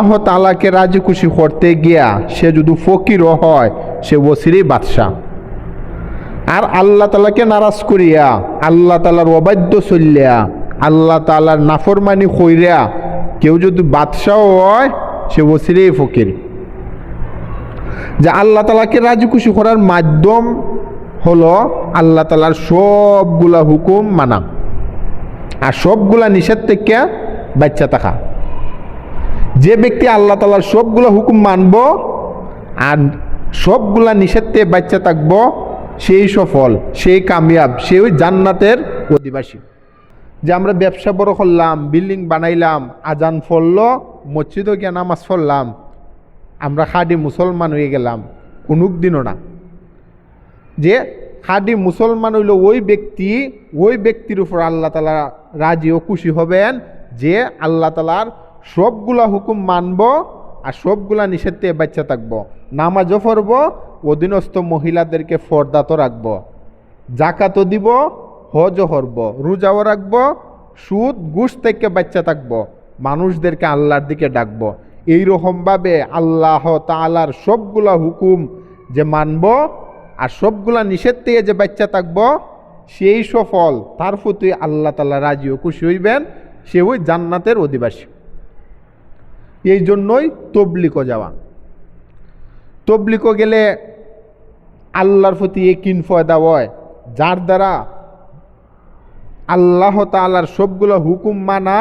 আল্লাহ তাআলাকে রাজি খুশি করতে গিয়া সে যদি ফকিরও হয় সে ওসিরই বাদশাহ। আর আল্লাহ তাআলাকে নারাজ করিয়া আল্লাহ তাআলার অবাধ্য চলিয়া আল্লাহ তাআলার নাফরমানি কইরা কেউ যদি বাদশাহ হয় সে ওসিরই ফকির। যে আল্লাহ তাআলাকে রাজি খুশি করার মাধ্যম হলো আল্লাহ তাআলার সবগুলা হুকুম মানা আর সবগুলা নিষেধ থেকে বাচ্চা থাকা। যে ব্যক্তি আল্লাহ তাআলার সবগুলা হুকুম মানব আর সবগুলা নিষেধ থেকে বাচ্চা থাকবো সেই সফল, সেই কামিয়াব, সেই জান্নাতের অধিবাসী। যে আমরা ব্যবসা বড় করলাম, বিল্ডিং বানাইলাম, আজান পড়ল, মসজিদও গিয়ে নামাজ পড়লাম, আমরা খাঁটি মুসলমান হয়ে গেলাম, কোনো দিনও না। যে খাঁটি মুসলমান হইল ওই ব্যক্তির উপর আল্লাহ তাআলা রাজি ও খুশি হবেন যে আল্লাহ তাআলার সবগুলা হুকুম মানব আর সবগুলা নিষেধ থেকে বাচ্চা থাকবো, নামাজও পড়ব, অধীনস্থ মহিলাদেরকে ফর্দাতো রাখব, জাকাতও দিব, হজও করব, রোজাও রাখব, সুদ ঘুষ থেকে বাচ্চা থাকবো, মানুষদেরকে আল্লাহর দিকে ডাকবো। এইরকমভাবে আল্লাহ তাআলার সবগুলা হুকুম যে মানব আর সবগুলা নিষেধ থেকে যে বাচ্চা থাকবো সেই সফল, তার প্রতি আল্লাহ তাআলা রাজি ও খুশি হইবেন, সে ওই জান্নাতের অধিবাসী। এই জন্যই তবলিগও যাওয়া। তবলিগও গেলে আল্লাহর প্রতি ইয়াকিন পয়দা হয়, যার দ্বারা আল্লাহ তাআলার সবগুলো হুকুম মানা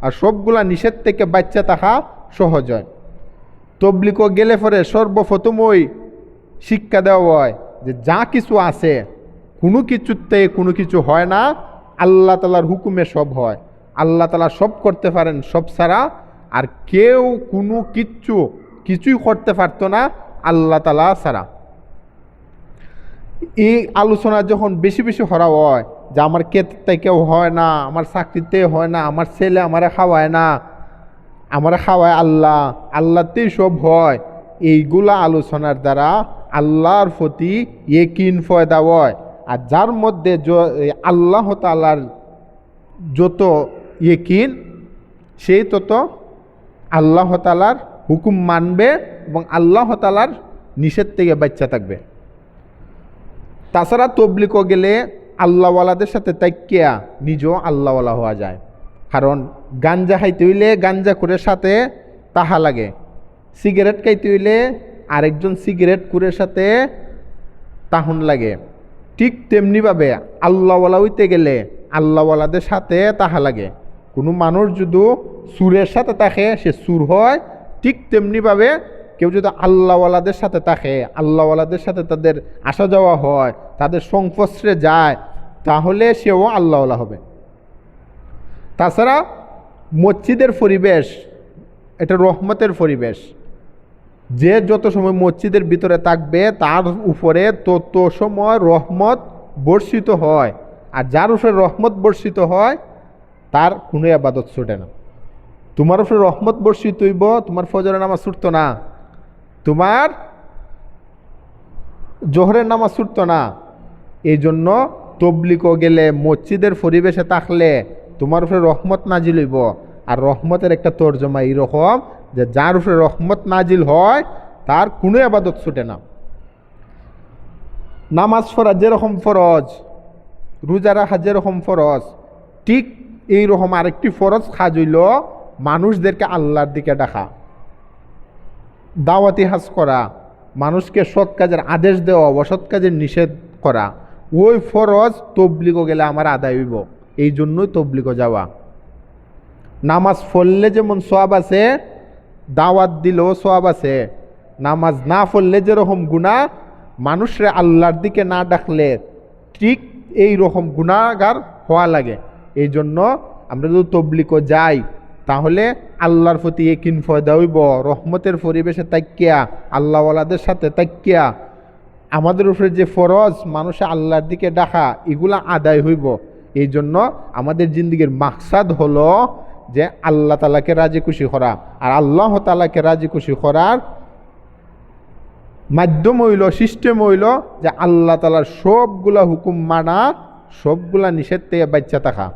আর সবগুলা নিষেধ থেকে বাচ্চা থাকা সহজ হয়। তবলিগও গেলে পরে সর্বপ্রথমই শিক্ষা দেওয়া হয় যে যা কিছু আছে কোনো কিছুতে কোনো কিছু হয় না, আল্লাহ তাআলার হুকুমে সব হয়। আল্লাহ তাআলা সব করতে পারেন সব ছাড়া, আর কেউ কোনো কিছুই করতে পারতো না আল্লাহ তাআলা ছাড়া। এই আলোচনা যখন বেশি বেশি করা হয় যে আমার ক্ষেত্রে কেউ হয় না, আমার চাকরিতে হয় না, আমার ছেলে আমারে খাওয়ায় না, আমারে খাওয়ায় আল্লাহ, আল্লাহতেই সব হয়, এইগুলা আলোচনার দ্বারা আল্লাহর প্রতি ইয়াকিন পয়দা হয়। আর যার মধ্যে আল্লাহ তাআলার যত ইয়াকিন সেই তত আল্লাহ তাআলার হুকুম মানবে এবং আল্লাহ তাআলার নিষেধ থেকে বাচ্চা থাকবে। তাছাড়া তবলিগও গেলে আল্লাহওয়ালাদের সাথে তাইকিয়া নিজেও আল্লাহওয়ালা হওয়া যায়। কারণ গাঞ্জা খাইতে হইলে গাঞ্জা করে সাথে তাহা লাগে, সিগারেট খাইতে হইলে আরেকজন সিগারেট কুরের সাথে তাহন লাগে। ঠিক তেমনিভাবে আল্লাহওয়ালা হইতে গেলে আল্লাহওয়ালাদের সাথে তাহা লাগে। কোনো মানুষ যদি সুরের সাথে থাকে সে সুর হয়, ঠিক তেমনিভাবে কেউ যদি আল্লাহওয়ালাদের সাথে থাকে, আল্লাহওয়ালাদের সাথে তাদের আসা যাওয়া হয়, তাদের সংস্পর্শে যায়, তাহলে সেও আল্লাহওয়ালা হবে। তাছাড়া মসজিদের পরিবেশ এটা রহমতের পরিবেশ। যে যত সময় মসজিদের ভিতরে থাকবে তার উপরে তত সময় রহমত বর্ষিত হয়, আর যার উপরে রহমত বর্ষিত হয় তার কোনো ইবাদত ছুটে না। তোমার উপরে রহমত বর্ষিত হইব, তোমার ফজরের নামাজ ছুটতো না, তোমার জোহরের নামাজ ছুটতো না। এই জন্য তবলিগও গেলে মসজিদের পরিবেশে থাকলে তোমার উপরে রহমত নাজিল হইব। আর রহমতের একটা তর্জমা এইরকম যে যার উপরে রহমত নাজিল হয় তার কোনো ইবাদত ছুটে না। নামাজ পড়া যেরকম ফরজ, রোজা রাখা যেরকম ফরজ, ঠিক এইরকম আরেকটি ফরজ কাজ হইল মানুষদেরকে আল্লাহর দিকে ডাকা, দাওয়াতি হাজ করা, মানুষকে সৎ কাজের আদেশ দেওয়া, অসৎ কাজের নিষেধ করা। ওই ফরজ তবলিগও গেলে আমার আদায় হইব, এই জন্যই তবলিগও যাওয়া। নামাজ পড়লে যেমন সওয়াব আছে, দাওয়াত দিলেও সওয়াব আছে। নামাজ না পড়লে যেরকম গুনাহ, মানুষরে আল্লাহর দিকে না ডাকলে ঠিক এই রকম গুনাহগার হওয়া লাগে। এই জন্য আমরা যদি তবলিগও যাই তাহলে আল্লাহর প্রতি ইয়াকিন পয়দা হইব, রহমতের পরিবেশে তাকিয়া আল্লাহওয়ালাদের সাথে তাকিয়া আমাদের উপরে যে ফরজ মানুষে আল্লাহর দিকে ডাকা এগুলা আদায় হইব। এই জন্য আমাদের জিন্দিগির মাকসাদ হলো যে আল্লাহ তাআলাকে রাজি খুশি করা, আর আল্লাহ তাআলাকে রাজি খুশি করার মাধ্যম হইল, সিস্টেম হইল যে আল্লাহ তাআলার সবগুলা হুকুম মানা, সবগুলা নিষেধ থেকে বাচ্চা থাকা।